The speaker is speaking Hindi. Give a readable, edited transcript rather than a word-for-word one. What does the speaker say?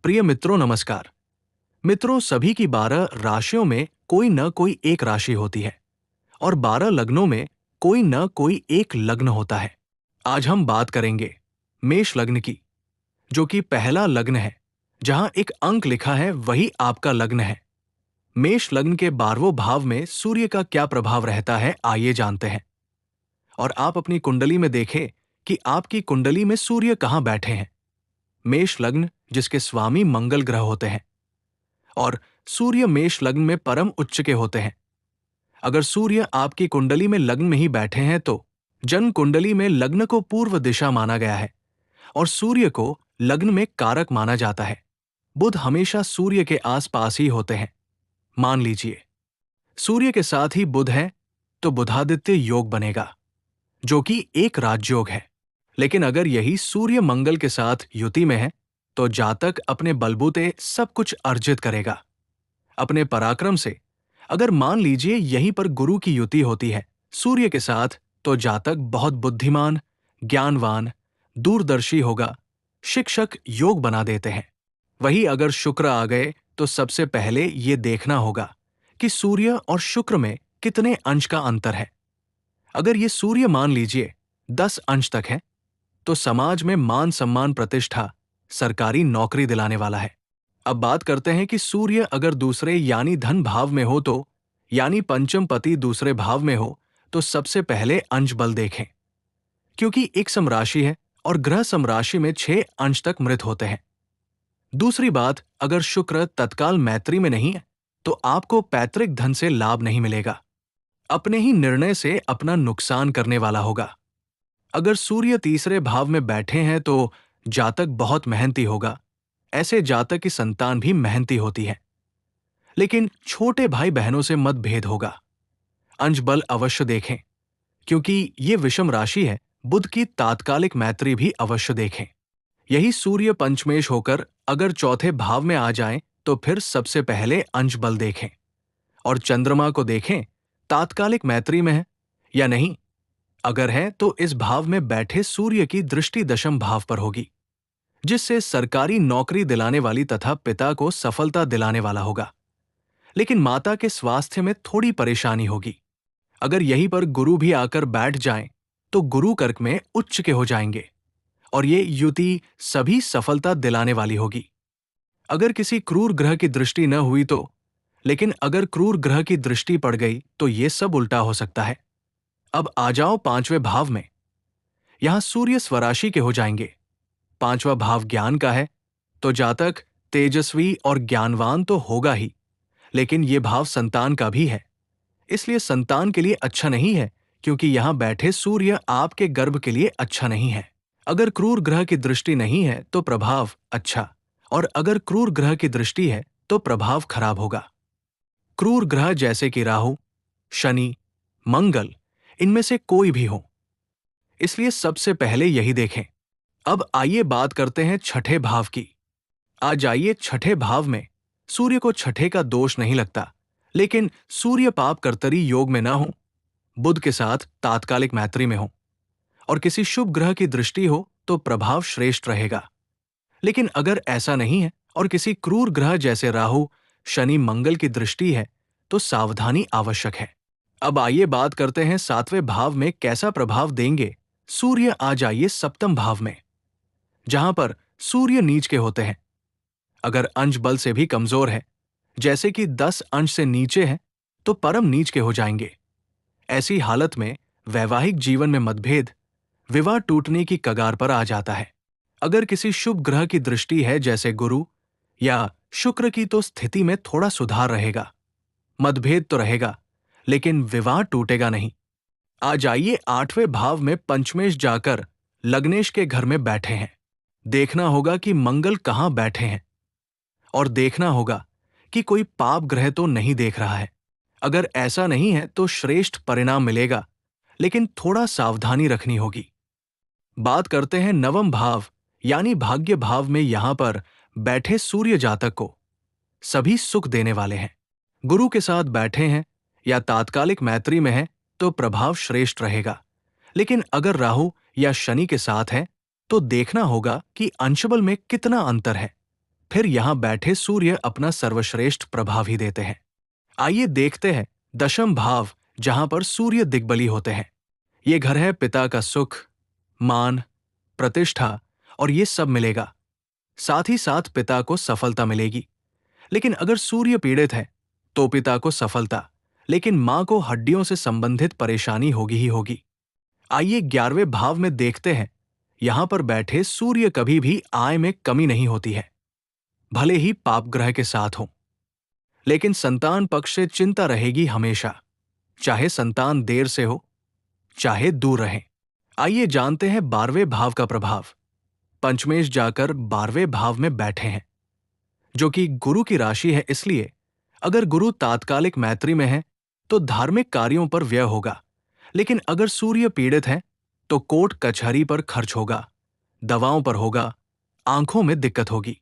प्रिय मित्रों नमस्कार। मित्रों, सभी की 12 राशियों में कोई न कोई एक राशि होती है और 12 लग्नों में कोई न कोई एक लग्न होता है। आज हम बात करेंगे मेष लग्न की, जो कि पहला लग्न है। जहां एक अंक लिखा है वही आपका लग्न है। मेष लग्न के 12वें भाव में सूर्य का क्या प्रभाव रहता है, आइए जानते हैं। और आप अपनी कुंडली में देखें कि आपकी कुंडली में सूर्य कहां बैठे हैं। मेष लग्न जिसके स्वामी मंगल ग्रह होते हैं और सूर्य मेष लग्न में परम उच्च के होते हैं। अगर सूर्य आपकी कुंडली में लग्न में ही बैठे हैं तो जन्म कुंडली में लग्न को पूर्व दिशा माना गया है और सूर्य को लग्न में कारक माना जाता है। बुध हमेशा सूर्य के आसपास ही होते हैं। मान लीजिए सूर्य के साथ ही बुध है तो बुधादित्य योग बनेगा, जो कि एक राजयोग है। लेकिन अगर यही सूर्य मंगल के साथ युति में है तो जातक अपने बलबूते सब कुछ अर्जित करेगा, अपने पराक्रम से। अगर मान लीजिए यहीं पर गुरु की युति होती है सूर्य के साथ, तो जातक बहुत बुद्धिमान, ज्ञानवान, दूरदर्शी होगा। शिक्षक योग बना देते हैं। वही अगर शुक्र आ गए तो सबसे पहले ये देखना होगा कि सूर्य और शुक्र में कितने अंश का अंतर है। अगर ये सूर्य मान लीजिए 10 अंश तक है तो समाज में मान सम्मान, प्रतिष्ठा, सरकारी नौकरी दिलाने वाला है। अब बात करते हैं कि सूर्य अगर दूसरे यानी धन भाव में हो तो, यानी पंचम पति दूसरे भाव में हो तो सबसे पहले अंश बल देखें, क्योंकि एक समराशि है और ग्रह समराशि में 6 अंश तक मृत होते हैं। दूसरी बात, अगर शुक्र तत्काल मैत्री में नहीं है तो आपको पैतृक धन से लाभ नहीं मिलेगा। अपने ही निर्णय से अपना नुकसान करने वाला होगा। अगर सूर्य तीसरे भाव में बैठे हैं तो जातक बहुत मेहनती होगा। ऐसे जातक की संतान भी मेहनती होती है। लेकिन छोटे भाई बहनों से मतभेद होगा। अंश बल अवश्य देखें, क्योंकि ये विषम राशि है। बुध की तात्कालिक मैत्री भी अवश्य देखें। यही सूर्य पंचमेश होकर अगर चौथे भाव में आ जाएं तो फिर सबसे पहले अंश बल देखें और चंद्रमा को देखें तात्कालिक मैत्री में है या नहीं। अगर है तो इस भाव में बैठे सूर्य की दृष्टि दशम भाव पर होगी, जिससे सरकारी नौकरी दिलाने वाली तथा पिता को सफलता दिलाने वाला होगा। लेकिन माता के स्वास्थ्य में थोड़ी परेशानी होगी। अगर यहीं पर गुरु भी आकर बैठ जाएं तो गुरु कर्क में उच्च के हो जाएंगे और ये युति सभी सफलता दिलाने वाली होगी। अगर किसी क्रूर ग्रह की दृष्टि न हुई तो, लेकिन अगर क्रूर ग्रह की दृष्टि पड़ गई तो ये सब उल्टा हो सकता है। अब आ जाओ 5वें भाव में। यहां सूर्य स्वराशि के हो जाएंगे। 5वां भाव ज्ञान का है तो जातक तेजस्वी और ज्ञानवान तो होगा ही, लेकिन ये भाव संतान का भी है। इसलिए संतान के लिए अच्छा नहीं है, क्योंकि यहां बैठे सूर्य आपके गर्भ के लिए अच्छा नहीं है। अगर क्रूर ग्रह की दृष्टि नहीं है तो प्रभाव अच्छा, और अगर क्रूर ग्रह की दृष्टि है तो प्रभाव खराब होगा। क्रूर ग्रह जैसे कि राहु, शनि, मंगल, इनमें से कोई भी हो। इसलिए सबसे पहले यही देखें। अब आइए बात करते हैं छठे भाव की। आ जाइए छठे भाव में। सूर्य को छठे का दोष नहीं लगता, लेकिन सूर्य पाप कर्तरी योग में ना हो, बुध के साथ तात्कालिक मैत्री में हो और किसी शुभ ग्रह की दृष्टि हो तो प्रभाव श्रेष्ठ रहेगा। लेकिन अगर ऐसा नहीं है और किसी क्रूर ग्रह जैसे राहु, शनि, मंगल की दृष्टि है तो सावधानी आवश्यक है। अब आइए बात करते हैं 7वें भाव में कैसा प्रभाव देंगे। सूर्य आ जाइए सप्तम भाव में, जहां पर सूर्य नीच के होते हैं। अगर अंश बल से भी कमजोर है, जैसे कि 10 अंश से नीचे है, तो परम नीच के हो जाएंगे। ऐसी हालत में वैवाहिक जीवन में मतभेद, विवाह टूटने की कगार पर आ जाता है। अगर किसी शुभ ग्रह की दृष्टि है जैसे गुरु या शुक्र की, तो स्थिति में थोड़ा सुधार रहेगा। मतभेद तो रहेगा, लेकिन विवाह टूटेगा नहीं। आ जाइए 8वें भाव में पंचमेश जाकर लग्नेश के घर में बैठे हैं। देखना होगा कि मंगल कहां बैठे हैं और देखना होगा कि कोई पाप ग्रह तो नहीं देख रहा है। अगर ऐसा नहीं है तो श्रेष्ठ परिणाम मिलेगा, लेकिन थोड़ा सावधानी रखनी होगी। बात करते हैं नवम भाव यानी भाग्य भाव में। यहां पर बैठे सूर्य जातक को सभी सुख देने वाले हैं। गुरु के साथ बैठे हैं या तात्कालिक मैत्री में हैं तो प्रभाव श्रेष्ठ रहेगा। लेकिन अगर राहु या शनि के साथ है तो देखना होगा कि अंशबल में कितना अंतर है। फिर यहां बैठे सूर्य अपना सर्वश्रेष्ठ प्रभाव ही देते हैं। आइए देखते हैं दशम भाव, जहां पर सूर्य दिग्बली होते हैं। ये घर है पिता का सुख, मान, प्रतिष्ठा और ये सब मिलेगा। साथ ही साथ पिता को सफलता मिलेगी। लेकिन अगर सूर्य पीड़ित है तो पिता को सफलता, लेकिन मां को हड्डियों से संबंधित परेशानी होगी ही होगी। आइए 11वें भाव में देखते हैं। यहां पर बैठे सूर्य कभी भी आय में कमी नहीं होती है, भले ही पाप ग्रह के साथ हो, लेकिन संतान पक्ष से चिंता रहेगी हमेशा, चाहे संतान देर से हो चाहे दूर रहे। आइए जानते हैं 12वें भाव का प्रभाव। पंचमेश जाकर 12वें भाव में बैठे हैं, जो कि गुरु की राशि है। इसलिए अगर गुरु तात्कालिक मैत्री में है तो धार्मिक कार्यों पर व्यय होगा, लेकिन अगर सूर्य पीड़ित है तो कोर्ट कचहरी पर खर्च होगा, दवाओं पर होगा, आंखों में दिक्कत होगी।